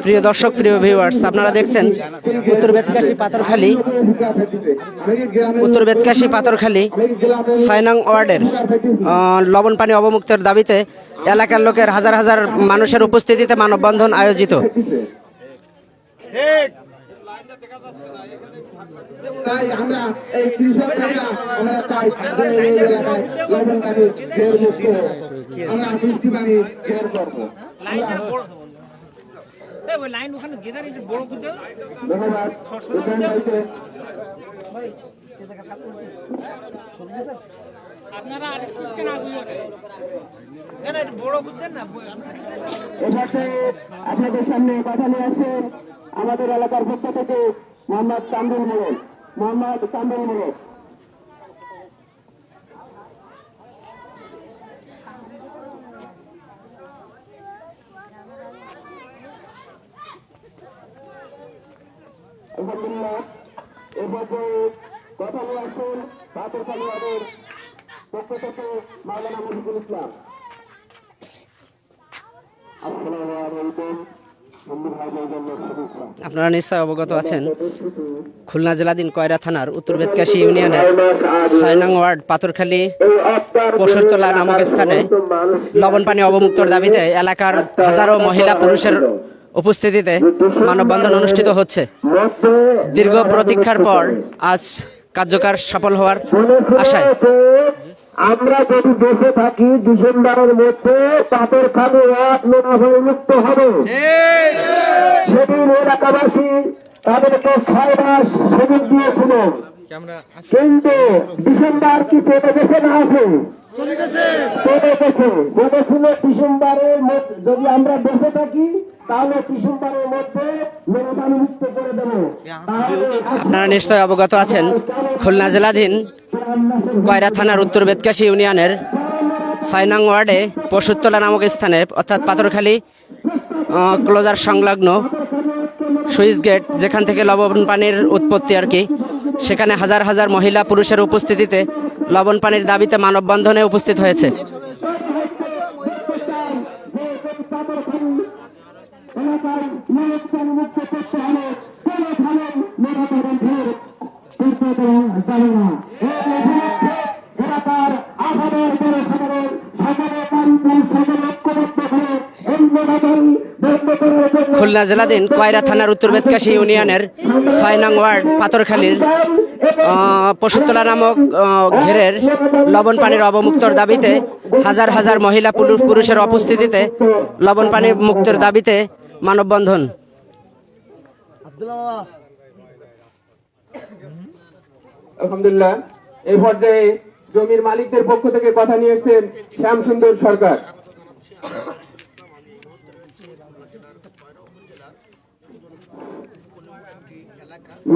প্রিয় দর্শক, প্রিয় ভিউয়ার্স, আপনারা দেখছেন উত্তর বেতকাশী পাথরখালী ৬ নং ওয়ার্ডের লবণ পানি অবমুক্তের দাবিতে এলাকার লোকের হাজার হাজার মানুষের উপস্থিতিতে মানববন্ধন আয়োজিত। তাই আমরা এই কৃষকরা আমরা চাই এই এলাকায় লবণ পানি ঘের মুক্ত আমরা বৃষ্টি পানি ঘের করবো। আপনাদের সামনে কথা নিয়ে আসেন আমাদের এলাকার পক্ষ থেকে মোহাম্মদ কামরুল মোড়ল। আলহামদুলিল্লাহ, এ পর্যায়ে কথা নিয়ে আসেন পাথরখালী ওয়ার্ডের পক্ষ থেকে মাওলানা মজিবুল ইসলাম। আসসালামু আলাইকুম। আপনারা নিশ্চয় অবগত আছেন, খুলনা জেলাধীন কয়রা থানার উত্তর বেতকাশী ইউনিয়নের ৬ নং ওয়ার্ড পাথরখালী পশুরতলা নামক স্থানে লবণ পানি অবমুক্তর দাবিতে এলাকার হাজারো মহিলা পুরুষের উপস্থিতিতে মানববন্ধন অনুষ্ঠিত হচ্ছে। দীর্ঘ প্রতীক্ষার পর আজ কার্যকর সফল হওয়ার আশায় আমরা যদি দেশে থাকি ডিসেম্বরের মধ্যে পাথরখালী ওয়ার্ড মুক্ত হবে। সেদিন এলাকাবাসী তাদেরকে ৬ মাস সুযোগ দিয়েছিল, কিন্তু ডিসেম্বর কি চলে গেছে না আছে? চলে গেছে। বলেছিল ডিসেম্বরের যদি আমরা দেশে থাকি তাহলে ডিসেম্বরের মধ্যে পানি মুক্ত করে দেব। আপনারা নিশ্চয় অবগত আছেন, খুলনা জেলাধীন কয়রা থানার উত্তর বেতকাশী ইউনিয়নের ৬ নং ওয়ার্ডে পশুরতলা নামক স্থানে অর্থাৎ পাথরখালী ক্লোজার সংলগ্ন সুইচ গেট, যেখান থেকে লবণ পানির উৎপত্তি আর কি, সেখানে হাজার হাজার মহিলা পুরুষের উপস্থিতিতে লবণ পানির দাবিতে মানববন্ধনে উপস্থিত হয়েছে। খুলনা জেলাধীন কয়রা থানার উত্তর বেতকাশী ইউনিয়নের ৬ নং ওয়ার্ড পাথরখালীর পশুতলা নামক ঘেরের লবণ পানির অবমুক্তর দাবিতে হাজার হাজার মহিলা পুরুষের উপস্থিতিতে লবণ পানি মুক্তের দাবিতে মানববন্ধন। আলহামদুলিল্লাহ, এই পর্যায়ে জমির মালিকদের পক্ষ থেকে কথা নিয়ে এসেছেন শ্যামসুন্দর সরকার।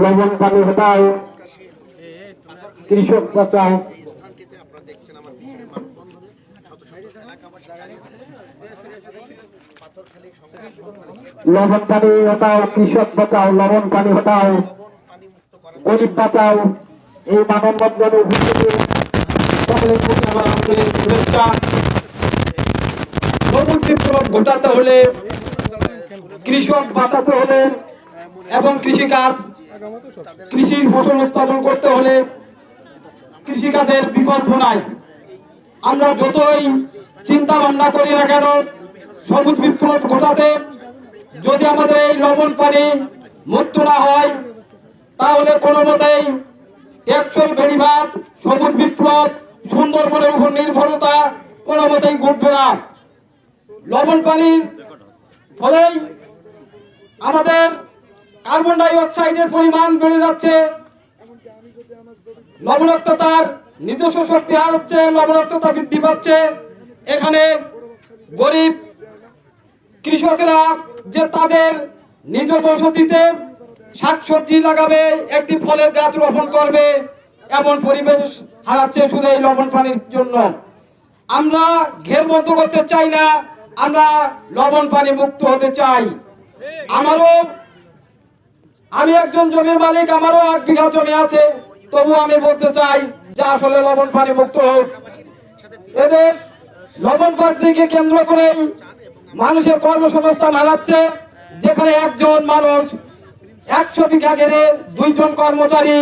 লবণ পানি হটাও, কৃষক বাঁচাও। লবণ পানি হটাও, কৃষক বাঁচাও, লবণ পানি হটাও, গরিব বাঁচাও। এই মানববন্ধনে উপস্থিত সকলের প্রতি আমার আন্তরিক শুভেচ্ছা। লবণ বিপ্লব ঘটাতে হলে, কৃষক বাঁচাতে হলে এবং কৃষির ফসল উৎপাদন করতে হলে কৃষিকাজের বিকল্প নাই। আমরা যতই চিন্তা ভাবনা করি না কেন, সবুজ বিপ্লব ঘটাতে যদি আমাদের এই লবণ পানি মুক্ত না হয় তাহলে কোনো মতেই টেকসই বেড়িবাঁধ, সবুজ বিপ্লব, সুন্দরবনের উপর নির্ভরতা কোনো মতেই ঘটবে না। লবণ পানির ফলেই আমাদের কার্বন ডাই অক্সাইডের পরিমাণ বেড়ে যাচ্ছে, লবণাক্ততার নিজস্ব শক্তি হারাচ্ছে, লবণাক্ততা বৃদ্ধি পাচ্ছে। এখানে গরিব কৃষকেরা যে তাদের নিজ বসতিতে শাকসবজি লাগাবে, একটি ফলের গাছ রোপণ করবে, এমন পরিবেশ হারাচ্ছে শুধু এই লবণ পানির জন্য। আমরা ঘের বন্ধ করতে চাই না, আমরা লবণ পানি মুক্ত হতে চাই। আমি একজন জমির মালিক, আমারও ৮ বিঘা জমি আছে, তবু আমি বলতে চাই যে আসলে লবণ পানি মুক্ত হোক। এদের লবণ প্রার্থীকে কেন্দ্র করে মানুষের কর্মসংস্থান হারাচ্ছে, যেখানে একজন মানুষ 100 বিঘা ঘেরে 2 জন কর্মচারী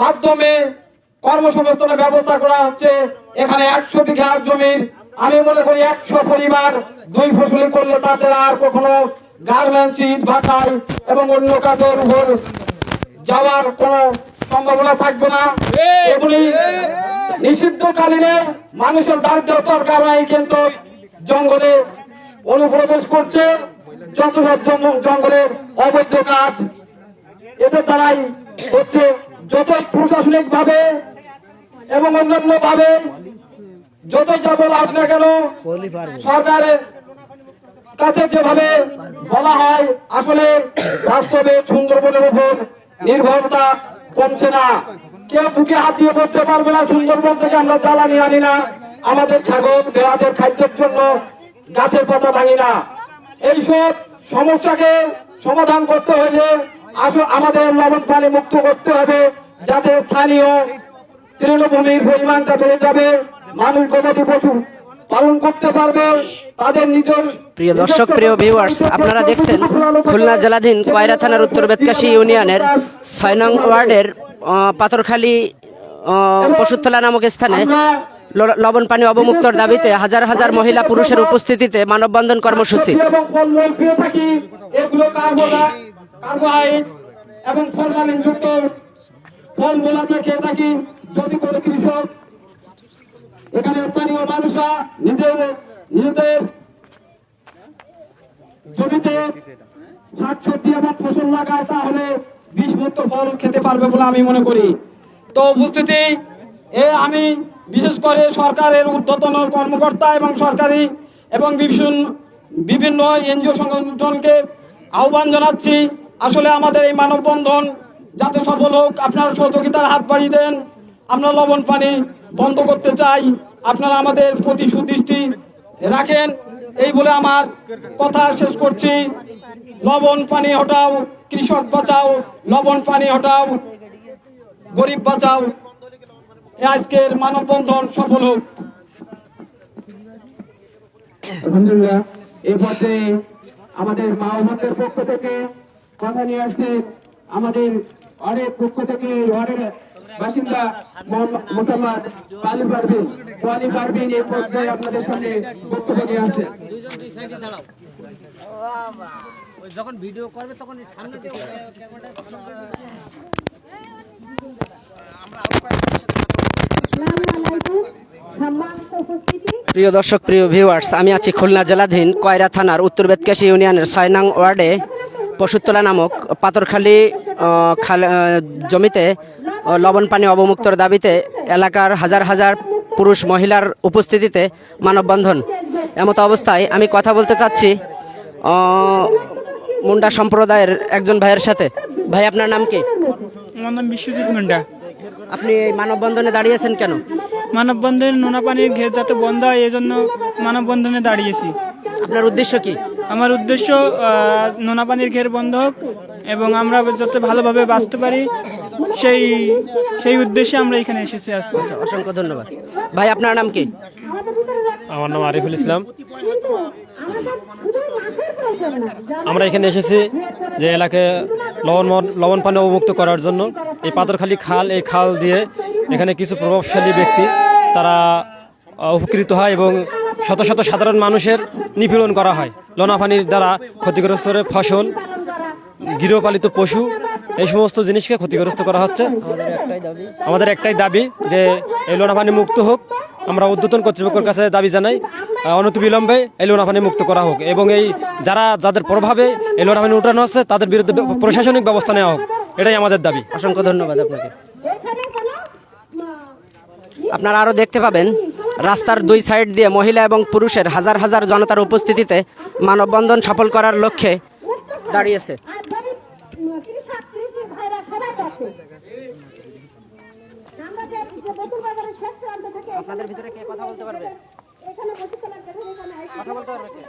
মাধ্যমে কর্মসংস্থানের ব্যবস্থা করা হচ্ছে। এখানে 100 বিঘা জমির আমি মনে করি 100 পরিবার 2 ফসলি করলে তাদের আর কখনো গার্মেন্টস, ইট ভাটাই এবং অন্য কাজের উপর যাওয়ার কোন সম্ভাবনা থাকবে না। এগুলি নিষিদ্ধকালীনে মানুষের দারিদ্রতার কারণে কিন্তু জঙ্গলে অনুপ্রবেশ করছে, যত সব জঙ্গলের অবৈধ কাজ এদের দ্বারাই হচ্ছে। যতই প্রশাসনিক ভাবে এবং অন্যান্য ভাবে যতই যা বলা হোক না কেন, সরকারের কাছে যেভাবে বলা হয় আসলে বাস্তবে সুন্দরবনের উপর নির্ভরতা কমছে না। কেউ বুকে হাত দিয়ে করতে পারবে না সুন্দরবন থেকে আমরা জ্বালানি আনি না, আমাদের ছাগল ভেড়াদের খাদ্যের জন্য গাছের পাতা ভাঙি না। এইসব সমস্যাকে সমাধান করতে হলে আমাদের লবণ পানি মুক্ত করতে হবে, যাতে স্থানীয় তৃণভূমির পরিমাণটা বেড়ে যাবে, মানুষ গবাদি পশু পালন করতে পারবে, তাদের নিজের। প্রিয় দর্শক, প্রিয় ভিউয়ার্স, আপনারা দেখছেন খুলনা জেলাধীন কয়রা থানার উত্তর বেতকাশী ইউনিয়নের 6 নং ওয়ার্ডের পাথরখালী পশুতলা নামক স্থানে লবণ পানি অবমুক্তর দাবিতে হাজার হাজার মহিলা পুরুষের উপস্থিতিতে মানববন্ধন কর্মসূচি। এবং ফরমালিন যুক্ত ফলমূল আমরা খেয়ে থাকি। যদি কোনো কৃষক এখানে স্থানীয় মানুষরা নিজেদের জমিতে শাকসবজি এবং ফসল লাগায়, তাহলে বিষমুক্ত ফল খেতে পারবে বলে আমি মনে করি। তো উপস্থিতি আমি বিশেষ করে সরকারের ঊর্ধ্বতন কর্মকর্তা এবং সরকারি এবং বিভিন্ন এনজিও সংগঠনকে আহ্বান জানাচ্ছি, আসলে আমাদের এই মানববন্ধন যাতে সফল হোক, আপনারা সহযোগিতার হাত বাড়িয়ে দেন। আমরা লবণ পানি বন্ধ করতে চাই, আপনারা আমাদের প্রতি সুদৃষ্টি রাখেন। এই বলে আমার কথা শেষ করছি। লবণ পানি হটাও, কৃষক বাঁচাও, লবণ পানি হটাও, গরিব বাঁচাও। আজকের মানববন্ধন সফল হোক। আলহামদুলিল্লাহ। এই পর্যায়ে আমাদের মা ও বোনদের পক্ষ থেকে কথা নিয়ে আসছে আমাদের ওয়ার্ডের পক্ষ থেকে ওয়ার্ডের বাসিন্দা মোহাম্মদ ওয়ালি পারভিন এই পর্যায়ে আপনাদের সামনে বক্তব্য নিয়ে আসছে। যখন ভিডিও করবে তখন সামনে প্রিয় দর্শক, প্রিয় ভিউয়ার্স, আমি আছি খুলনা জেলাধীন কয়রা থানার উত্তর বেতকাশী ইউনিয়নের 6 নং ওয়ার্ডে পশুতলা নামক পাথরখালী জমিতে লবণ পানি অবমুক্তর দাবিতে এলাকার হাজার হাজার পুরুষ মহিলার উপস্থিতিতে মানববন্ধন। এমতো অবস্থায় আমি কথা বলতে চাচ্ছি মুন্ডা সম্প্রদায়ের একজন ভাইয়ের সাথে। ভাই, আপনার নাম কি? আমার নাম বিশ্বজিৎ মুন্ডা। আপনি এই মানববন্ধনে দাঁড়িয়েছেন কেন? মানববন্ধনে নোনা পানির ঘের যাতে বন্ধ হয় এই জন্য মানববন্ধনে দাঁড়িয়েছি। আপনার উদ্দেশ্য কি? আমার উদ্দেশ্য নোনা পানির ঘের বন্ধ হোক এবং আমরা যাতে ভালোভাবে বাঁচতে পারি, সেই উদ্দেশ্যে আমরা এখানে এসেছি আজকে। আচ্ছা, অসংখ্য ধন্যবাদ। ভাই, আপনার নাম কি? আমার নাম আরিফুল ইসলাম। আমরা এখানে এসেছি যে এলাকায় লবণ পানি অবমুক্ত করার জন্য। এই পাথরখালী খাল, এই খাল দিয়ে এখানে কিছু প্রভাবশালী ব্যক্তি তারা উপকৃত হয় এবং শত শত সাধারণ মানুষের নিপীড়ন করা হয়। লোনা পানির দ্বারা ক্ষতিগ্রস্ত ফসল, গৃহপালিত পশু, এই সমস্ত জিনিসকে ক্ষতিগ্রস্ত করা হচ্ছে। আমাদের একটাই দাবি যে এই লোনা পানি মুক্ত হোক। আমরা ঊর্ধ্বতন কর্তৃপক্ষের কাছে দাবি জানাই অনতিবিলম্বে এই লোনা পানি মুক্ত করা হোক এবং যাদের প্রভাবে এই লোনা পানি উঠানো হচ্ছে তাদের বিরুদ্ধে প্রশাসনিক ব্যবস্থা নেওয়া হোক। এটাই আমাদের দাবি। অসংখ্য ধন্যবাদ আপনাকে। আপনারা আরও দেখতে পাবেন রাস্তার 2 সাইড দিয়ে মহিলা এবং পুরুষের হাজার হাজার জনতার উপস্থিতিতে মানববন্ধন সফল করার লক্ষ্যে দাঁড়িয়েছে। আপনাদের ভিতরে কে কথা বলতে পারবে? কথা বলতে পারবে কে?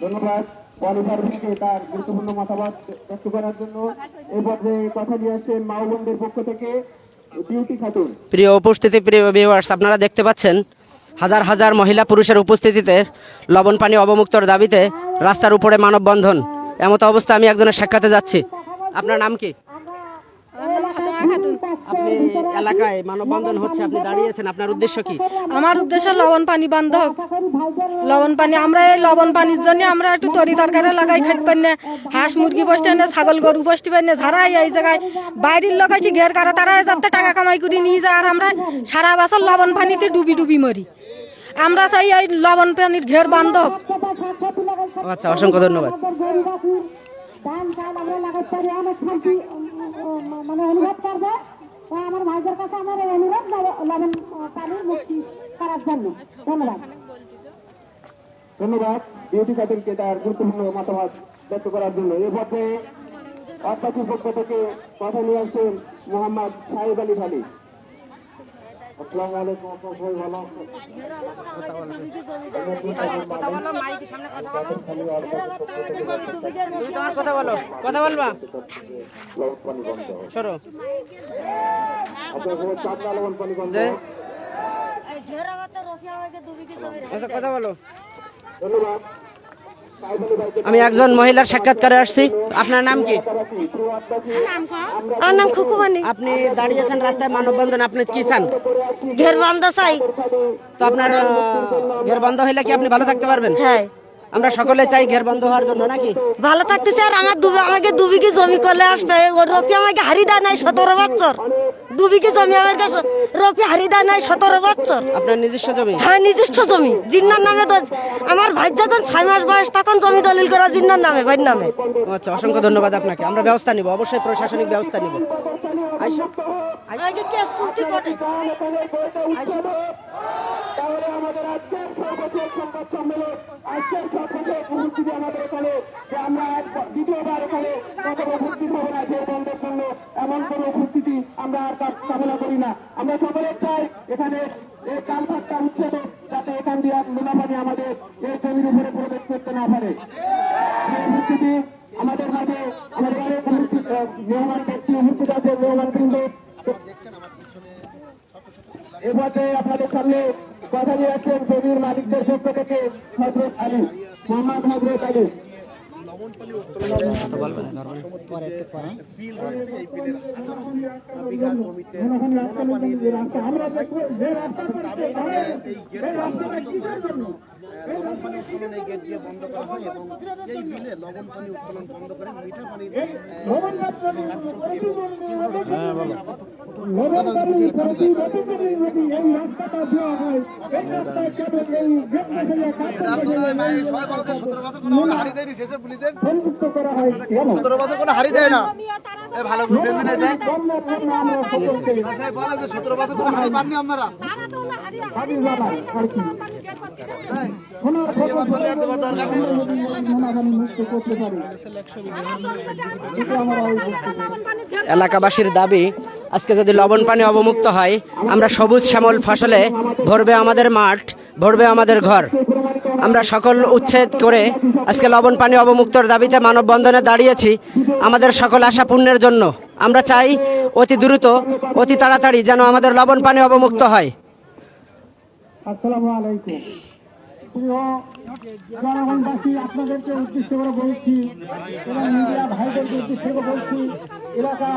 ধন্যবাদ। ওয়ালি ফারুককে তার গুরুত্বপূর্ণ মতামত ব্যক্ত করার জন্য এই পর্যায়ে কথা নিয়ে আসছেন মা ও বোনদের পক্ষ থেকে বিউটি খাতুন। প্রিয় উপস্থিতি, প্রিয় ভিউয়ার্স, আপনারা দেখতে পাচ্ছেন হাজার হাজার মহিলা পুরুষের উপস্থিতিতে লবণ পানি অবমুক্তর দাবিতে রাস্তার উপরে মানববন্ধন। এমত অবস্থা আমি একজনের সাক্ষাতে যাচ্ছি। আপনার নাম কি? আপনি এলাকায় মানববন্ধন হচ্ছে, আপনি দাঁড়িয়েছেন, আপনার উদ্দেশ্য কি? আমার উদ্দেশ্য লবণ পানি বন্ধ হোক। লবণ পানি আমরা এই লবণ পানির জন্য আমরা একটু তরি তরকারি লাগাই খাইতে পারি না, হাঁস মুরগি বসতে না, ছাগল গরু বসতে পারি না। যারা এই জায়গায় বাইরের লোক আছে ঘের কারা, তারা যাতে টাকা কামাই করে নিয়ে যায়, আর আমরা সারা বছর লবণ পানিতে ডুবি ডুবি মরি। আমরা চাই এই লবণ পানির ঘের বন্ধ হোক। আচ্ছা, অসংখ্য ধন্যবাদ। মানে অনুরোধ করবে আমার ভাইদের কাছে আমার অনুরোধ লবণ পানির মুক্তি করার জন্য। ধন্যবাদ। ধন্যবাদ বিউটি খাতুনকে তার গুরুত্বপূর্ণ মতামত ব্যক্ত করার জন্য। এই পর্যায়ে অর্থাৎ পক্ষ থেকে কথা নিয়ে আসছেন মোহাম্মদ সাহেব আলী ভালি। আসসালামু আলাইকুম, আপনারা সবাই ভালো আছেন? কথা বলো, কথা বলবা, সরো। আপনারা সবাই চাপনা লবণ পানি বন্ধ। আচ্ছা, কথা বলো। ধন্যবাদ। আমি একজন মহিলার সাক্ষাৎকারে আসছি। আপনার নাম কি? আমার নাম খুকুমানি। আপনি দাঁড়িয়েছেন রাস্তায় মানববন্ধন, আপনি কি চান? ঘের বন্ধ চাই। তো আপনার ঘের বন্ধ হইলে কি আপনি ভালো থাকতে পারবেন? হ্যাঁ, আমরা সকলে চাই ঘের বন্ধ হওয়ার জন্য, নাকি? ভালো থাকতেছে। আর আমাকে 2 বিঘি জমি করলে আসবে, ওর রফি আমাকে হারি দেয় নাই 17 বছর। 2 বিঘি জমি আমাকে রফি হারি দেয় নাই 17 বছর। আপনার নিজস্ব জমি? হ্যাঁ, নিজস্ব জমি। জিন্নার নামে আমার ভাই যখন 6 মাস বয়স তখন জমি দলিল করা জিন্নার নামে, ভাইয়ের নামে। আচ্ছা, অসংখ্য ধন্যবাদ আপনাকে। আমরা ব্যবস্থা নিব, অবশ্যই প্রশাসনিক ব্যবস্থা নিব। আমাকে কেস চলতি করে। তাহলে আমাদের আজকের সর্বশেষ সংবাদ সম্মেলন, আজকের সর্বশেষ উপস্থিতি আমাদের এখানে যে আমরা দ্বিতীয়বার এখানে উপস্থিত হব না যে বন্ধের জন্য, এমন কোনো উপস্থিতি আমরা আর কামনা করি না। আমরা সকলে চাই এখানে এই কালভার্টটা উচ্ছেদ হোক, যাতে এখান দিয়ে নোনাপানি আমাদের এই জমির উপরে প্রবেশ করতে না পারে। সেই উপস্থিতি আমাদের মাঝে আমাদের অনেক মেহমান ব্যক্তি উপস্থিত আছে, মেহমানবৃন্দ। এবারে আপনাদের সামনে কথা নিয়ে আসছেন জমির মালিকদের পক্ষ থেকে হযরত আলী, মোহাম্মদ হযরত আলী। হারি দেয় না, ভালো করে যায় 17 বছর কোনো হারি পাননি আপনারা। এলাকাবাসীর দাবি, আজকে যদি লবণ পানি অবমুক্ত হয়, আমরা সবুজ শ্যামল ফসলে ভরবে আমাদের মাঠ, ভরবে আমাদের ঘর। আমরা সকল উচ্ছেদ করে আজকে লবণ পানি অবমুক্তর দাবিতে মানববন্ধনে দাঁড়িয়েছি, আমাদের সকল আশা পূর্ণের জন্য। আমরা চাই অতি দ্রুত, অতি তাড়াতাড়ি যেন আমাদের লবণ পানি অবমুক্ত হয়। আসসালামু আলাইকুম। প্রিয় জনগণবাসী, আপনাদেরকে উদ্দেশ্য করে বলছি এবং মিডিয়া ভাইদেরকে উদ্দেশ্য করে বলছি, এলাকা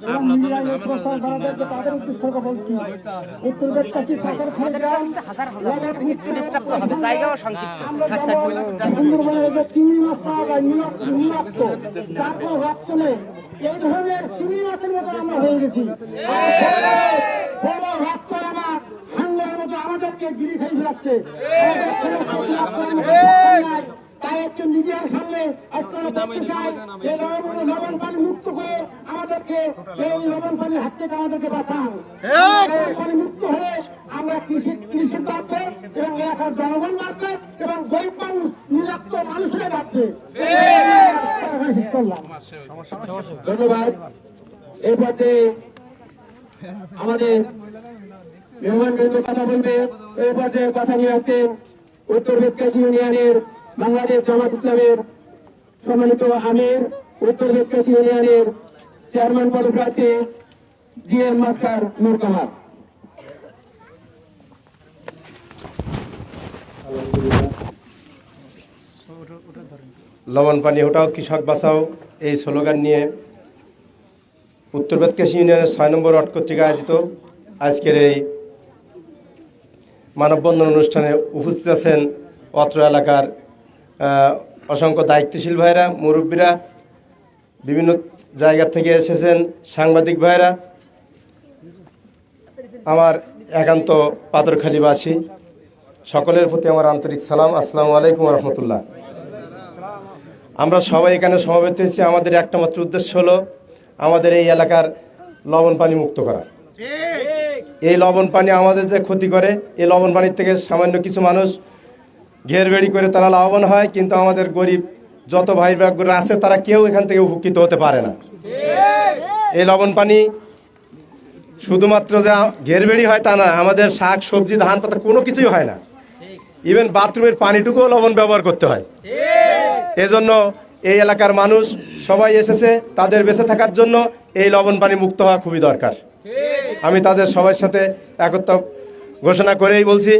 এবং মিডিয়ায় প্রচার করাদেরকে তাদের উদ্দেশ্য করে বলছি, উত্তরবেদকাশী সরকার সুন্দরবনের যে চিংড়ি মাছ পাওয়া যায়, নিরাক্ত তারপর হাত তুলে এই ধরনের চিংড়ি মাছের মতো আমরা হয়ে গেছি। বড় হাত করে আমার হাঙ্গার মতো আমাদেরকে গিরি খাই ফেলাচ্ছে। তাই আজকে মিডিয়ার সামনে আপনারা বলতে চাই, এই লবণ পানি মুক্ত করে আমাদেরকে এই লবণ পানির হাত থেকে আমাদেরকে বাঁচান। লবণ পানি মুক্ত হলে আমরা কৃষির বাঁচবে এবং এলাকার জনগণ বাঁচবে এবং গরিব মানুষ, নিরাক্ত মানুষের বাঁচবে। ধন্যবাদ। এই পর্যায়ে আমাদের মেহমানবৃন্দ কথা বলবে। এই পর্যায়ে কথা নিয়ে আসছেন উত্তর বেদকাশী ইউনিয়নের বাংলাদেশ জামাত ইসলামের সম্মানিত আমির উত্তর বেদকাশী ইউনিয়নের চেয়ারম্যান পদপ্রার্থী জিএম মাস্টার নূর কামাল। লবণ পানি ওঠাও কৃষক বাঁচাও এই স্লোগান নিয়ে উত্তর বেদকাশী ইউনিয়নের 6 নম্বর ওয়ার্ড কর্তৃক আয়োজিত আজকের এই মানববন্ধন অনুষ্ঠানে উপস্থিত আছেন অত্র এলাকার অসংখ্য দায়িত্বশীল ভাইরা, মুরব্বীরা, বিভিন্ন জায়গা থেকে এসেছেন সাংবাদিক ভাইরা, আমার একান্ত পাথরখালীবাসী সকলের প্রতি আমার আন্তরিক সালাম। আসসালামু আলাইকুম রহমতুল্লাহ। আমরা সবাই এখানে সমবেত হয়েছি, আমাদের একটা মাত্র উদ্দেশ্য হলো আমাদের এই এলাকার লবণ পানি মুক্ত করা। এই লবণ পানি আমাদের যে ক্ষতি করে, এই লবণ পানির থেকে সামান্য কিছু মানুষ ঘের বেড়ি করে তারা লাভবান হয়, কিন্তু আমাদের গরিব যত ভাই ভাইরা আছে তারা কেউ এখান থেকে উপকৃত হতে পারে না। এই লবণ পানি শুধুমাত্র যে ঘের বেড়ি হয় তা না, আমাদের শাক সবজি ধান পাতা কোনো কিছুই হয় না, ইভেন বাথরুমের পানিটুকুও লবণ ব্যবহার করতে হয়। এজন্য এই এলাকার মানুষ সবাই এসেছে তাদের বেঁচে থাকার জন্য এই লবণ পানি মুক্ত হওয়া খুবই দরকার। আমি তাদের সবার সাথে একতা ঘোষণা করেই বলছি,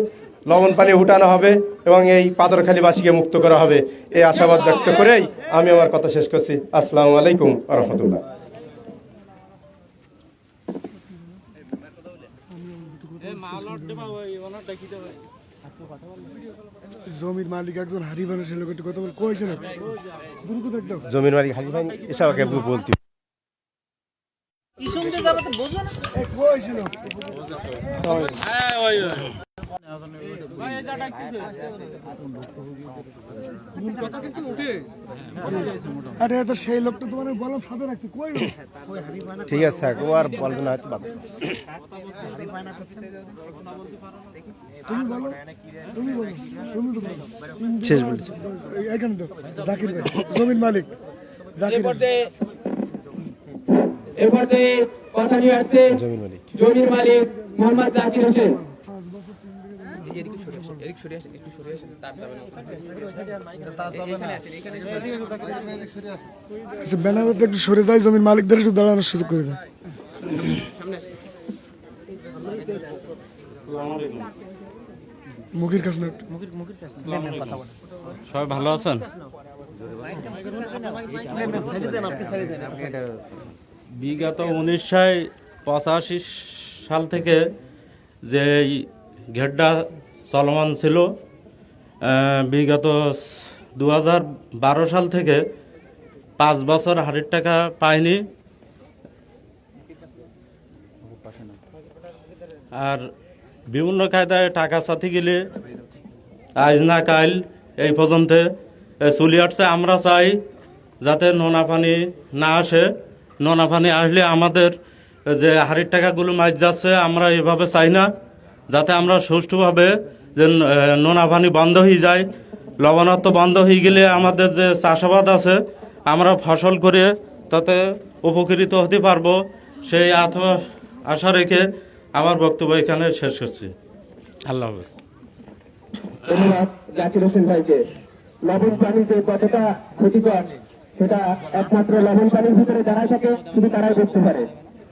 লবণ পানি উঠানো হবে এবং এই পাথরখালীবাসীকে মুক্ত করা হবে, এই আশাবাদ ব্যক্ত করেই আমি আমার কথা শেষ করছি। আসসালামু আলাইকুম রহমতুল্লাহ। জমির মালিক একজন হারি মানুষের লোক কথা বল কইছে না দ্রুত একদম জমির মালিক হাজি ভাই এসব বলতে কইছিল আরে তো সেই লোকটা তোমার বললাম সাথে রাখতে কই ঠিক আছে থাক, ও আর বলবে না হয়তো বাদ। তুমি বলো তুমি বলো তুমি তো বলো শেষ বলছি এখানে তো জাকির ভাই জমির মালিক জাকির এরপর যে কথা নিয়ে আসছে জমির মালিক মোহাম্মদ জাকির হোসেন। ব্যানারটা একটু সরে যায়, জমির মালিকদের একটু দাঁড়ানোর সুযোগ করে দেয়। মুখের কাছে না একটু। সবাই ভালো আছেন? বিগত 1985 সাল থেকে যে ঘেরটা চলমান ছিল, বিগত 2012 সাল থেকে 5 বছর হারের টাকা পায়নি। আর বিভিন্ন কায়দায় টাকা সাথে গেলে আজ না কাল এই পর্যন্ত চলে আসছে। আমরা চাই যাতে নোনা পানি না আসে, নোনা পানি আসলে আমাদের যে হাড়ির টাকাগুলো মাছ যাচ্ছে, আমরা এভাবে চাই না। যাতে আমরা সুষ্ঠুভাবে যে নোনা পানি বন্ধ হয়ে যায়, লবণাক্ত বন্ধ হয়ে গেলে আমাদের যে চাষাবাদ আছে আমরা ফসল করে তাতে উপকৃত হতে পারবো, সেই আশা রেখে আমার বক্তব্য এখানে শেষ করছি। আল্লাহ হাফেজ। ধন্যবাদ জাকির হোসেন ভাইকে। লবণ পানি যে কতটা ক্ষতিকর সেটা একমাত্র লবণ পানির ভিতরে যারা থাকে শুধু তারাই বুঝতে পারে।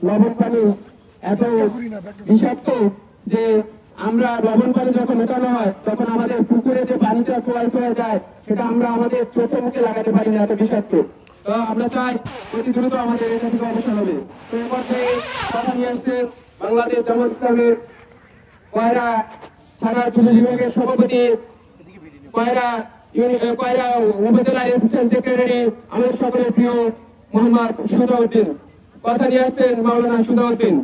লবণ পানি এত বিষাক্ত যে আমরা লবণ পানি যখন মেটানো হয় তখন আমাদের পুকুরে যে পানিটা চোয়ায় যায় সেটা আমরা আমাদের চোখে মুখে লাগাতে পারি না, এত বিষাক্ত। তো আমরা চাই অতি দ্রুত আমাদের এটা থেকে অবসান হবে। তো এরপর থেকে কথা নিয়ে আসছে বাংলাদেশ জামাত ইসলামের কয়রা থানার কৃষি বিভাগের সভাপতি, কয়রা উপজেলার অ্যাসিস্ট্যান্ট সেক্রেটারি, আমাদের সকলের প্রিয় মোহাম্মদ সুজাউদ্দিন। কথা নিয়ে আসছেন মাওলানা সুজাউদ্দিন।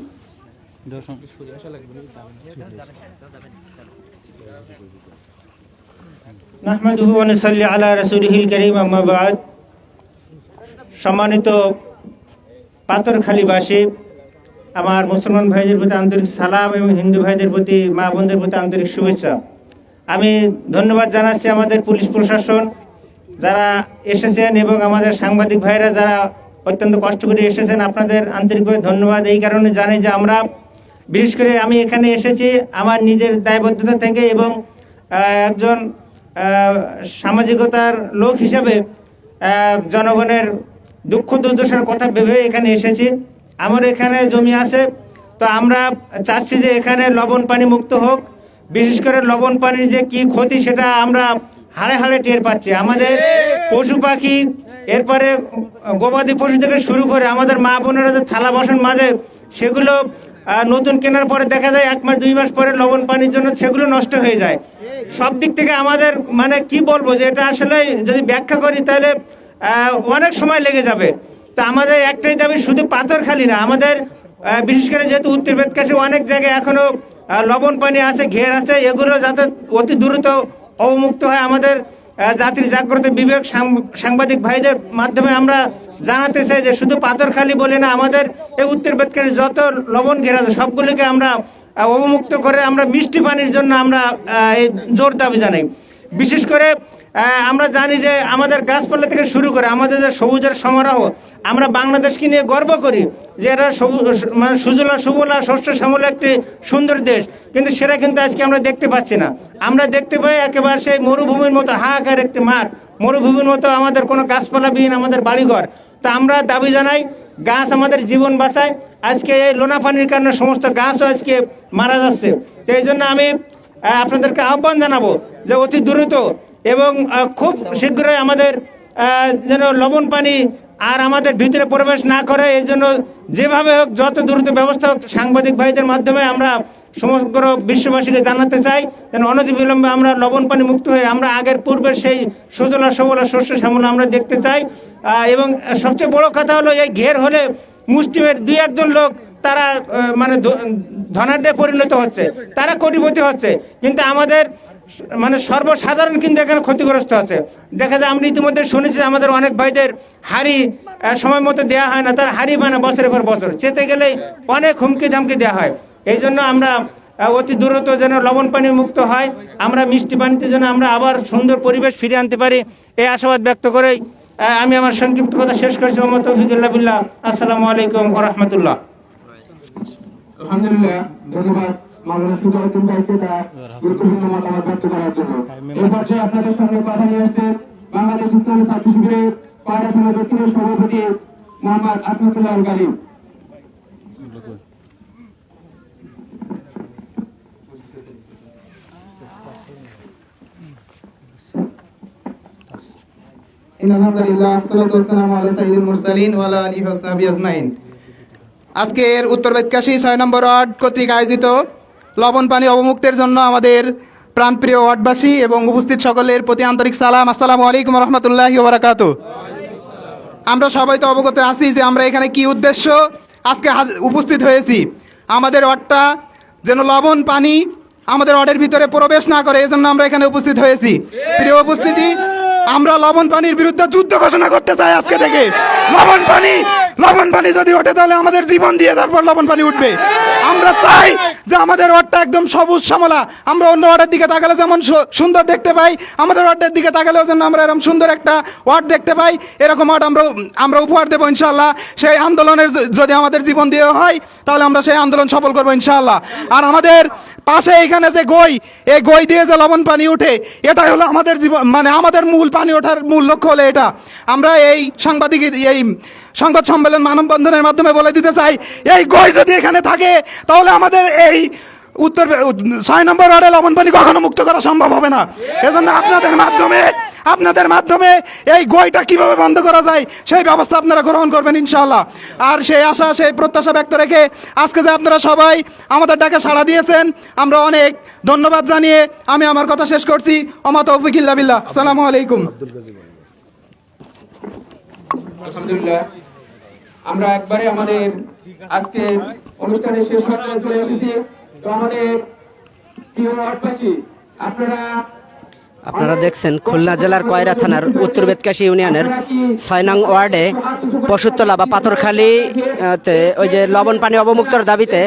নাহমাদুহু ওয়া নুসাল্লি আলা রাসূলিহিল কারীম, আম্মা বা'দ। সম্মানিত পাথরখালীবাসী, আমার মুসলমান ভাইদের প্রতি আন্তরিক সালাম এবং হিন্দু ভাইদের প্রতি, মা বোনদের প্রতি আন্তরিক শুভেচ্ছা। আমি ধন্যবাদ জানাচ্ছি আমাদের পুলিশ প্রশাসন যারা এসেছেন এবং আমাদের সাংবাদিক ভাইরা যারা অত্যন্ত কষ্ট করে এসেছেন। আপনাদের আন্তরিকভাবে ধন্যবাদ এই কারণে জানি যে আমরা, বিশেষ করে আমি এখানে এসেছি আমার নিজের দায়বদ্ধতা থেকে এবং একজন সামাজিকতার লোক হিসাবে জনগণের দুঃখ দুর্দশার কথা ভেবে এখানে এসেছি। আমার এখানে জমি আছে, তো আমরা চাচ্ছি যে এখানে লবণ পানি মুক্ত হোক। বিশেষ করে লবণ পানির যে কি ক্ষতি সেটা আমরা হাড়ে হাড়ে টের পাচ্ছি। আমাদের পশু পাখি, এরপরে গবাদি পশু থেকে শুরু করে আমাদের মা বোনেরা যে থালা বাসন মাজে সেগুলো নতুন কেনার পরে দেখা যায় 1 মাস 2 মাস পরে লবণ পানির জন্য সেগুলো নষ্ট হয়ে যায়। সব দিক থেকে আমাদের মানে কি বলবো যে এটা আসলে যদি ব্যাখ্যা করি তাহলে অনেক সময় লেগে যাবে। তো আমাদের একটাই দাবি, শুধু পাথরখালি না, আমাদের বিশেষ করে যেহেতু উত্তর বেতকাশি অনেক জায়গায় এখনো লবণ পানি আছে, ঘের আছে, এগুলো যাতে অতি দ্রুত অবমুক্ত হয়। আমাদের জাতির জাগ্রত বিবেক সাংবাদিক ভাইদের মাধ্যমে আমরা জানাতে চাই যে শুধু পাথরখালি বলে না, আমাদের এই উত্তর বেতকাশি যত লবণ ঘের আছে সবগুলিকে আমরা অবমুক্ত করে আমরা মিষ্টি পানির জন্য আমরা এই জোর দাবি জানাই। বিশেষ করে আমরা জানি যে আমাদের গাছপালা থেকে শুরু করে আমাদের যে সবুজের সমারোহ, আমরা বাংলাদেশকে নিয়ে গর্ব করি যে এটা মানে সুজলা সুবলা শস্য শ্যামল একটি সুন্দর দেশ, কিন্তু সেটা কিন্তু আজকে আমরা দেখতে পাচ্ছি না। আমরা দেখতে পাই একেবারে সেই মরুভূমির মতো হাহাকার একটি মাঠ, মরুভূমির মতো আমাদের কোনো গাছপালাবিহীন আমাদের বাড়িঘর। তা আমরা দাবি জানাই, গাছ আমাদের জীবন বাঁচায়। আজকে এই লোনা পানির কারণে সমস্ত গাছও আজকে মারা যাচ্ছে। তো এই জন্য আমি আপনাদেরকে আহ্বান জানাবো যে অতি দ্রুত এবং খুব শীঘ্রই আমাদের যেন লবণ পানি আর আমাদের ভিতরে প্রবেশ না করে, এই জন্য যেভাবে হোক যত দ্রুত ব্যবস্থা হোক সাংবাদিক ভাইদের মাধ্যমে আমরা সমগ্র বিশ্ববাসীকে জানাতে চাই যেন অনতিবিলম্বে আমরা লবণ পানি মুক্ত হয়ে আমরা আগের পূর্বের সেই সুজলা সবলা শস্য শ্যামলা আমরা দেখতে চাই। এবং সবচেয়ে বড় কথা হলো এই ঘের হলে মুষ্টিমের 2-1 লোক তারা মানে ধনাঢ্যে পরিণত হচ্ছে, তারা কোটিপতি হচ্ছে, কিন্তু আমাদের মানে সর্বসাধারণ কিন্তু এখানে ক্ষতিগ্রস্ত হচ্ছে। দেখা যায় আমরা ইতিমধ্যে শুনেছি আমাদের অনেক ভাইদের হাড়ি সময় মতো দেওয়া হয় না, তার হাড়ি বানা বছরের পর বছর, চেতে গেলেই অনেক হুমকি ধামকি দেওয়া হয়। এই জন্য আমরা অতি দ্রুত যেন লবণ পানি মুক্ত হয়, আমরা মিষ্টি পানিতে যেন আমরা আবার সুন্দর পরিবেশ ফিরিয়ে আনতে পারি, এই আশাবাদ ব্যক্ত করেই আমি আমার সংক্ষিপ্ত কথা শেষ করছি। মোহাম্মদ তৌফিকুল্লাহ বিল্লাহ। আসসালামু আলাইকুম ওয়া রাহমাতুল্লাহ। আলহামদুলিল্লাহ, ধন্যবাদ মাওলানা সুজাউদ্দিন ভাইকে তার গুরুত্বপূর্ণ মতামত ব্যক্ত করার জন্য। এই পর্যায়ে আপনাদের সঙ্গে কথা নিয়ে আসছেন বাংলাদেশ ইসলামী ছাত্র শিবিরের কয়রা থানা দক্ষিণের সভাপতি মোহাম্মদ আসমাতুল্লাহ গালিব। আজকের উত্তর বেতকাশী 6 নম্বর ওয়ার্ড কর্তৃক আয়োজিত লবণ পানি অবমুক্তের জন্য আমাদের প্রাণপ্রিয় ওয়ার্ডবাসী এবং উপস্থিত সকলের প্রতি আন্তরিক সালাম। আসসালামু আলাইকুম রহমতুল্লাহি ওয়া বারাকাতুহু। আমরা সবাই তো অবগত আছি যে আমরা এখানে কি উদ্দেশ্য আজকে উপস্থিত হয়েছি। আমাদের ওয়ার্ডটা যেন লবণ পানি আমাদের ওয়ার্ডের ভিতরে প্রবেশ না করে, এজন্য আমরা এখানে উপস্থিত হয়েছি। প্রিয় উপস্থিতি, আমরা লবণ পানির বিরুদ্ধে যুদ্ধ ঘোষণা করতে চাই আজকে থেকে। লবণ পানি যদি ওঠে তাহলে আমাদের জীবন দিয়ে তারপর লবণ পানি উঠবে। আমরা চাই যে আমাদের ওয়ার্ডটা একদম সবুজ শ্যামলা। আমরা অন্য ওয়ার্ডের দিকে তাকালে যেমন সুন্দর দেখতে পাই, আমাদের ওয়ার্ডের দিকে তাকালেও যেন আমরা এরকম সুন্দর একটা ওয়ার্ড দেখতে পাই। এরকম ওয়ার্ড আমরা উপহার দেবো ইনশাআল্লাহ। সেই আন্দোলনের যদি আমাদের জীবন দিয়ে হয় তাহলে আমরা সেই আন্দোলন সফল করবো ইনশাআল্লাহ। আর আমাদের পাশে এখানে যে এই গই দিয়ে যে লবণ পানি উঠে, এটাই হলো আমাদের জীবন, মানে আমাদের মূল পানি ওঠার মূল লক্ষ্য হলো এটা। আমরা এই এই সংবাদ সম্মেলন মানববন্ধনের মাধ্যমে বলে দিতে চাই, এই গই যদি এখানে থাকে তাহলে আমাদের এই উত্তর 6 নম্বর ওয়ার্ডে লবণ পানি কখনো মুক্ত করা সম্ভব হবে না। এজন্য আপনাদের মাধ্যমে এই গইটা কিভাবে বন্ধ করা যায় সেই ব্যবস্থা আপনারা গ্রহণ করবেন ইনশাআল্লাহ। আর সেই আশা সেই প্রত্যাশা ব্যক্ত রেখে আজকে যে আপনারা সবাই আমাদের ডাকে সাড়া দিয়েছেন, আমরা অনেক ধন্যবাদ জানিয়ে আমি আমার কথা শেষ করছি। ওমা তৌফিক ইল্লা বিল্লাহ। আসসালামু আলাইকুম। আলহামদুলিল্লাহ, আমরা একবারে আমাদের আজকে অনুষ্ঠানের শেষ পর্যায়ে চলে এসেছি। তো আমাদের প্রিয় ওয়ার্ডবাসী, আপনারা দেখছেন খুলনা জেলার কয়রা থানার উত্তর বেতকাশী ইউনিয়নের 6 নং ওয়ার্ডে পশুতলা বা পাথরখালীতে ওই যে লবণ পানি অবমুক্তর দাবিতে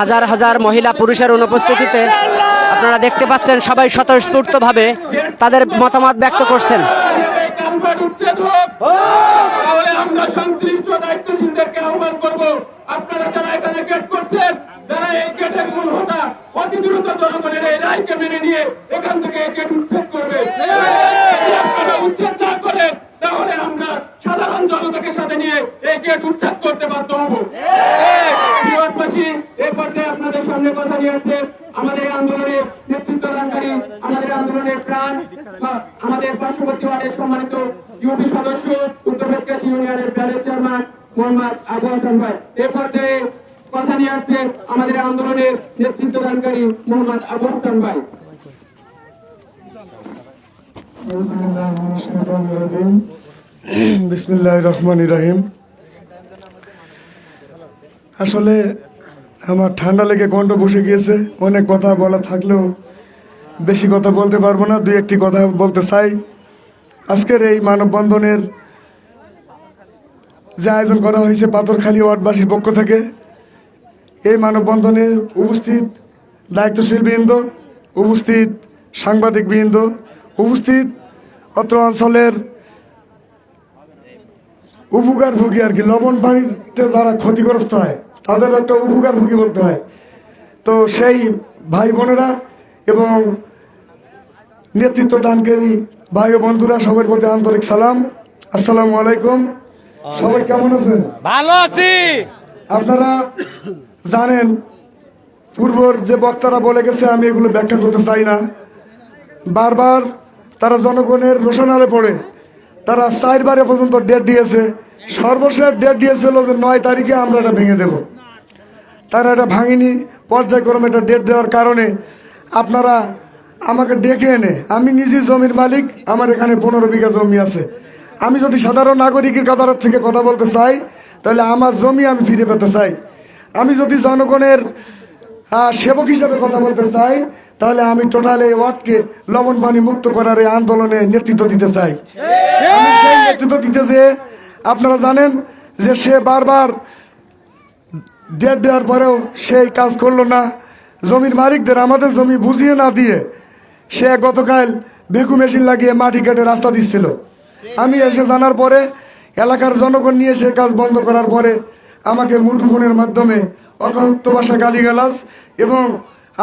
হাজার হাজার মহিলা পুরুষের অনুপস্থিতিতে আপনারা দেখতে পাচ্ছেন সবাই স্বতঃস্ফূর্তভাবে তাদের মতামত ব্যক্ত করছেন। তাহলে আমরা সংশ্লিষ্ট দায়িত্বশীলদেরকে আহ্বান করব, আপনারা যারা এখানে গেট করছেন, যারা এই গেটের মূল হোতা, অতি দ্রুত জনগণের এই রায়কে মেনে নিয়ে এখান থেকে এই গেট উচ্ছেদ করবে। যদি আপনারা উচ্ছেদ না করেন তাহলে দিয়ে এই গেট উচ্ছেদ করতে বাধ্য হব। ওয়ার্ডবাসী এই পর্যায়ে আপনাদের সামনে কথা নিয়ে আসছে আমাদের এই আন্দোলনের নেতৃত্বদানকারী, আমাদের আন্দোলনের প্রাণ, আমাদের পার্শ্ববর্তী ওয়ার্ডের সম্মানিত ইউপি সদস্য, উত্তর বেতকাশী ইউনিয়নের প্যানেল চেয়ারম্যান মোহাম্মদ আবু হাসান ভাই। এই পর্যায়ে কথা নিয়ে আসছে আমাদের আন্দোলনের নেতৃত্বদানকারী মোহাম্মদ আবু হাসান ভাই। বিসমিল্লাহির রহমানির রহিম। আসলে আমার ঠান্ডা লেগে কণ্ঠ বসে গিয়েছে, অনেক কথা বলা থাকলেও বেশি কথা বলতে পারবো না। দুই একটি কথা বলতে চাই। আজকের এই মানববন্ধনের যে আয়োজন করা হয়েছে পাথরখালী ওয়ার্ডবাসীর পক্ষ থেকে, এই মানববন্ধনে উপস্থিত দায়িত্বশীল বৃন্দ, উপস্থিত সাংবাদিক বৃন্দ, উপস্থিত অত্র অঞ্চলের উপকারভোগী আর কি, লবণ পানিতে যারা ক্ষতিগ্রস্ত হয় তাদের একটা উপকারভোগী বলতে হয়। তো সেই ভাই বোনেরা এবং নেতৃত্ব দানকারী ভাই ও বন্ধুরা, সবার প্রতি আন্তরিক সালাম, আসসালামু আলাইকুম। সবাই কেমন আছেন? ভালো আছি। আপনারা জানেন, পূর্বর যে বক্তারা বলে গেছে, আমি এগুলো ব্যাখ্যা করতে চাই না। বারবার তারা জনগণের রোশনালে পড়ে তারা 4 বারে পর্যন্ত ডেট দিয়েছে। সর্বশেষ ডেট দিয়েছিল যে 9 তারিখে আমরা এটা ভেঙে দেব। তারা এটা ভাঙিনি। পর্যায়ক্রমে এটা ডেট দেওয়ার কারণে আপনারা আমাকে ডেকে এনে, আমি নিজে জমির মালিক, আমার এখানে 15 বিঘা জমি আছে। আমি যদি সাধারণ নাগরিকের কাতার থেকে কথা বলতে চাই, তাহলে আমার জমি আমি ফিরে পেতে চাই। আমি যদি জনগণের সেবক হিসাবে কথা বলতে চাই, তাহলে আমি টোটাল এই ওয়ার্ডকে লবণ পানি মুক্ত করার এই আন্দোলনে নেতৃত্ব দিতে চাই। আমি সেই নেতৃত্ব দিতে যে আপনারা জানেন যে সে বারবার ডেট দেওয়ার পরেও সেই কাজ করলো না। জমির মালিকদের আমাদের জমি বুঝিয়ে না দিয়ে সে গতকাল ভেকু মেশিন লাগিয়ে মাটি কেটে রাস্তা দিচ্ছিল। আমি এসে জানার পরে এলাকার জনগণ নিয়ে সে কাজ বন্ধ করার পরে আমাকে মুঠোফোনের মাধ্যমে অকথ্য ভাষা গালিগালাজ এবং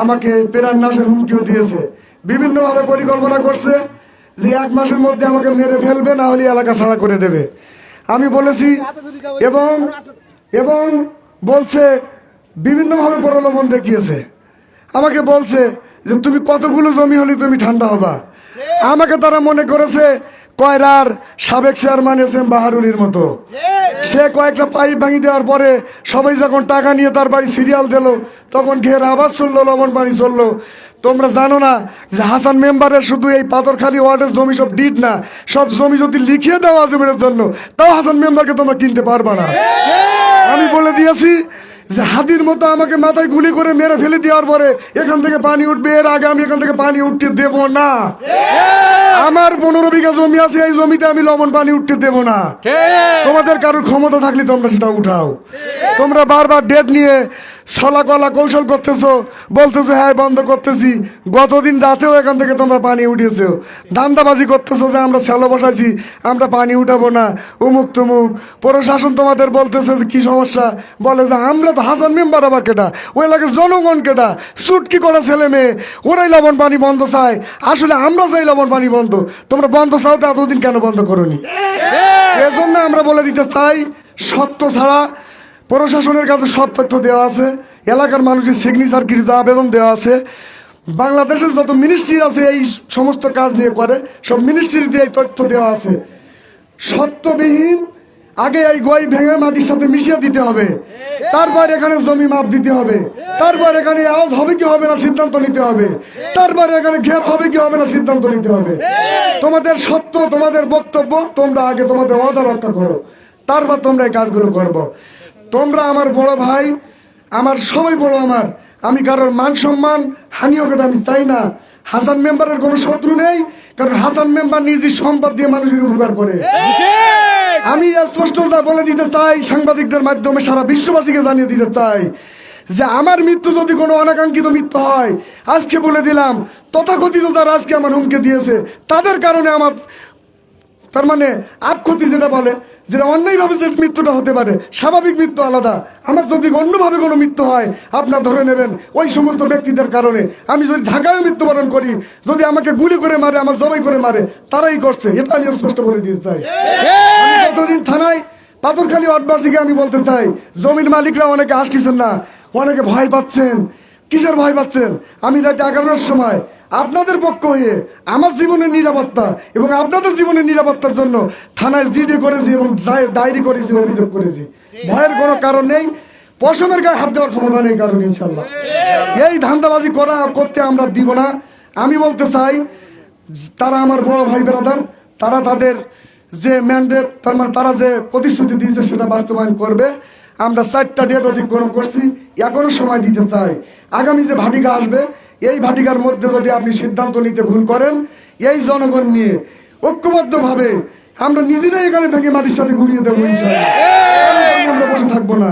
আমাকে প্রাণ নাশের হুমকিও দিয়েছে। বিভিন্নভাবে পরিকল্পনা করছে যে 1 মাসের মধ্যে আমাকে মেরে ফেলবে, না হলে এলাকা ছাড়া করে দেবে। আমি বলেছি এবং বলছে বিভিন্নভাবে প্রলোভন দেখিয়েছে। আমাকে বলছে যে তুমি কতগুলো জমি হলে তুমি ঠান্ডা হবা। আমাকে তারা মনে করেছে কয়রার সাবেক চেয়ারম্যান এস এম বাহারুলির মতো। সে কয়েকটা পাইপ ভাঙি দেওয়ার পরে সবাই যখন টাকা নিয়ে তার বাড়ি সিরিয়াল দিল, তখন ঘের আবার চললো, লবণ পানি চললো। তোমরা জানো না যে হাসান মেম্বারের শুধু এই পাথরখালী ওয়ার্ডের জমি সব ডিট না, সব জমি যদি লিখিয়ে দেওয়া জমির জন্য, তাও হাসান মেম্বারকে তোমরা কিনতে পারবা না। আমি বলে দিয়েছি যে হাতির মতো আমাকে মাথায় গুলি করে মেরে ফেলে দেওয়ার পরে এখান থেকে পানি উঠবে, এর আগে আমি এখান থেকে পানি উঠতে দেব না। আমার 15 বিঘা জমি আছে, এই জমিতে আমি লবণ পানি উঠতে দেব না। তোমাদের কারোর ক্ষমতা থাকলে তোমরা সেটা উঠাও। তোমরা বারবার ডেট নিয়ে ছলা কলা কৌশল করতেছো, বলতেছো হ্যাঁ বন্ধ করতেছি। গতদিন রাতেও এখান থেকে তোমরা পানি উঠিয়েছো। ধান্দাবাজি করতেছো যে আমরা শ্যালো বসাইছি, আমরা পানি উঠাবো না, উমুক তুমুক। প্রশাসন তোমাদের বলতেছে যে কি সমস্যা, বলে যে আমরা তো হাসান মেম্বার আবার কেটা, ওই এলাকার জনগণ কেটা, চুটকি করা ছেলে মেয়ে, ওরাই লবণ পানি বন্ধ চায়। আসলে আমরা চাই লবণ পানি বন্ধ, তোমরা বন্ধ চাও তো এতদিন কেন বন্ধ করোনি? এজন্য আমরা বলে দিতে চাই, সত্য ছাড়া প্রশাসনের কাছে সব তথ্য দেওয়া আছে, এলাকার মানুষের সিগনেচারকৃত আবেদন দেওয়া আছে। বাংলাদেশের যত মিনিস্ট্রি আছে এই সমস্ত কাজ নিয়ে করে, সব মিনিস্ট্রিতে এই তথ্য দেওয়া আছে। সত্যবিহীন আগে এই গোয়াই ভেঙে মাটির সাথে মিশিয়ে দিতে হবে, তারপর এখানে জমি মাপ দিতে হবে, তারপর এখানে আওয়াজ হবে কি হবে না সিদ্ধান্ত নিতে হবে, তারপরে এখানে ঘের হবে কি হবে না সিদ্ধান্ত নিতে হবে। তোমাদের সত্য, তোমাদের বক্তব্য তোমরা আগে তোমাদের ওয়াদা রক্ষা করো, তারপর তোমরা এই কাজগুলো করবো। তোমরা আমার বড় ভাই, আমার সবাই বড় আমার, আমি কারোর মান সম্মান হানিও কেটে আমি চাই না। হাসান মেম্বারের কোনো শত্রু নেই, কারণ হাসান মেম্বার নিজের সম্পদ দিয়ে মানুষের উপকার করে। আমি স্পষ্ট যা বলে দিতে চাই, সাংবাদিকদের মাধ্যমে সারা বিশ্ববাসীকে জানিয়ে দিতে চাই যে আমার মৃত্যু যদি কোনো অনাকাঙ্ক্ষিত মৃত্যু হয়, আজকে বলে দিলাম, তথাকথিত যারা আজকে আমার হুমকি দিয়েছে তাদের কারণে আমার, তার মানে আপক্ষতি যেটা বলে, যেটা অন্যায়ভাবে যে মৃত্যুটা হতে পারে, স্বাভাবিক মৃত্যু আলাদা। আমার যদি অন্যভাবে কোনো মৃত্যু হয়, আপনার ধরে নেবেন ওই সমস্ত ব্যক্তিদের কারণে। আমি যদি ঢাকায় মৃত্যুবরণ করি, যদি আমাকে গুলি করে মারে, আমার জবাই করে মারে, তারাই করছে, এটা আমি স্পষ্ট বলে দিতে চাই। আমি যতদিন থানায় পাথরখালী ওয়ার্ডবাসীকে আমি বলতে চাই, জমির মালিকরা অনেকে আসতেছেন না, অনেকে ভয় পাচ্ছেন। কিসের ভয় পাচ্ছেন? আমি রাত 11টার সময় আপনাদের পক্ষ হয়ে আমার জীবনের নিরাপত্তা এবং আপনাদের জীবনের নিরাপত্তার জন্য থানায় জিডি করেছি এবং ডায়েরি করেছি, অভিযোগ করেছি। ভয়ের কোনো কারণ নেই, পশমের গায়ে হাত দেওয়ার ক্ষমতা নেই কারণ, ইনশাল্লাহ। এই ধান্দাবাজি করতে আমরা দিব না। আমি বলতে চাই, তারা আমার বড় ভাই ব্রাদার, তারা তাদের যে ম্যান্ডেট, তার মানে তারা যে প্রতিশ্রুতি দিয়েছে সেটা বাস্তবায়ন করবে। আমরা 4টা ডেট অতিক্রম করছি, এখনো সময় দিতে চাই। আগামী যে ভাটিকা আসবে, এই ভাটিকার মধ্যে যদি আপনি সিদ্ধান্ত নিতে ভুল করেন, এই জনগণ নিয়ে ঐক্যবদ্ধভাবে আমরা নিজেরাই এখানে ভেঙে মাটির সাথে ঘুরিয়ে দেবো, ইনশাআল্লাহ। আমরা বসে থাকবো না।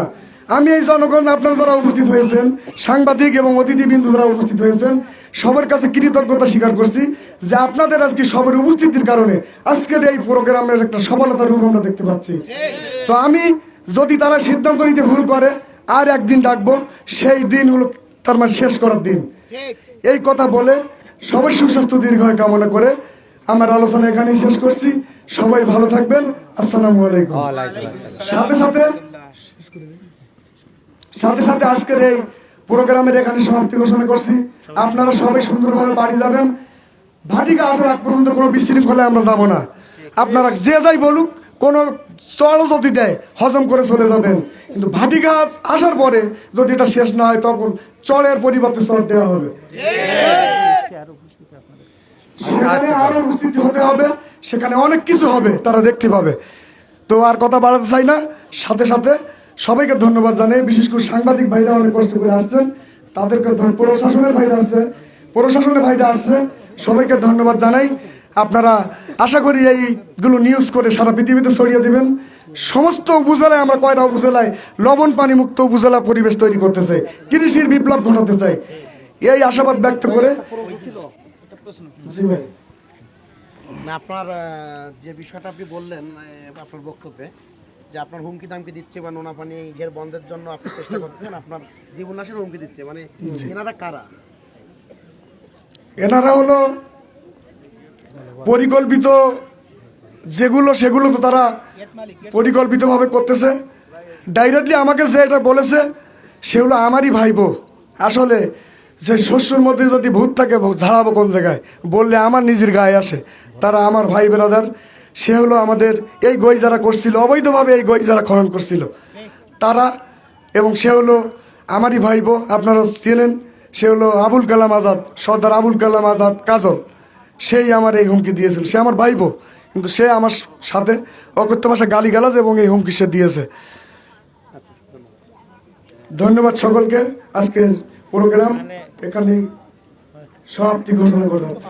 আমি এই জনগণ, আপনারা যারা উপস্থিত হয়েছেন, সাংবাদিক এবং অতিথিবৃন্দ যারা উপস্থিত হয়েছেন, সবার কাছে কৃতজ্ঞতা স্বীকার করছি যে আপনাদের আজকে সবার উপস্থিতির কারণে আজকের এই প্রোগ্রামের একটা সফলতার রূপ আমরা দেখতে পাচ্ছি। তো আমি, যদি তারা সিদ্ধান্ত নিতে ভুল করে, আর একদিন ডাকবো, সেই দিন হলো তার মানে শেষ করার দিন। এই কথা বলে সবার সুস্বাস্থ্য দীর্ঘায়ু কামনা করে আমার আলোচনা এখানেই শেষ করছি। সবাই ভালো থাকবেন। আসসালামু আলাইকুম। সাথে সাথে আজকের এই প্রোগ্রামের এখানে সমাপ্তি ঘোষণা করছি। আপনারা সবাই সুন্দরভাবে বাড়ি যাবেন। ভাটিকা আসার আগ পর্যন্ত কোনো বিশৃঙ্খলায় আমরা যাব না। আপনারা যে যাই বলুক, কোনো চড়ও যদি দেয় হজম করে চলে যাবেন, কিন্তু ভাটিকা আসার পরে যদি এটা শেষ না হয়, তখন চড়ের পরিবর্তে চড় দেওয়া হবে। সেখানে আরো উপস্থিতি হতে হবে, সেখানে অনেক কিছু হবে, তারা দেখতে পাবে। তো আর কথা বাড়াতে চাই না। সাথে সাথে সবাইকে ধন্যবাদ জানাই, বিশেষ করে সাংবাদিক ভাইরা অনেক কষ্ট করে আসছেন, তাদেরকে প্রশাসনের ভাইরা আসছে, সবাইকে ধন্যবাদ জানাই। আপনারা আশা করি এইগুলো নিউজ করে সারা পৃথিবীতে ছড়িয়ে দিবেন। সমস্ত উপজেলায়, আমরা কয়টা উপজেলায় লবণ পানি মুক্ত উপজেলা পরিবেশ তৈরি করতে চাই, কৃষির বিপ্লব ঘটাতে চাই, এই আশাবাদ ব্যক্ত করে। জি ভাই, আপনার যে বিষয়টা আপনি বললেন আপনার বক্তব্যে, যে আপনার হুমকি দামকি দিচ্ছে বা নোনা পানি ঘের বন্ধের জন্য আপনি চেষ্টা করতেছেন, আপনার জীবননাশের হুমকি দিচ্ছে, মানে এনারা কারা? এনারা হলো পরিকল্পিত যেগুলো, সেগুলো তো তারা পরিকল্পিতভাবে করতেছে। ডাইরেক্টলি আমাকে যে এটা বলেছে, সে হলো আমারই ভাইবো। আসলে যে শস্যের মধ্যে যদি ভূত থাকে, ঝাড়াবো কোন জায়গায় বললে আমার নিজের গায়ে আসে। তারা আমার ভাই ব্রাদার। সে হলো আমাদের এই গই যারা করছিল, অবৈধভাবে এই গই যারা খনন করছিল তারা, এবং সে হলো আমারই ভাইবো। আপনারা চেনেন, সে হলো আবুল কালাম আজাদ, সর্দার আবুল কালাম আজাদ কাজল। সেই আমার এই হুমকি দিয়েছিল। সে আমার ভাইবো, কিন্তু সে আমার সাথে অকথ্য ভাষা গালিগালাজ এবং এই হুমকি সে দিয়েছে। ধন্যবাদ সকলকে। আজকের প্রোগ্রাম এখানে সমাপ্তি ঘোষণা করা হচ্ছে।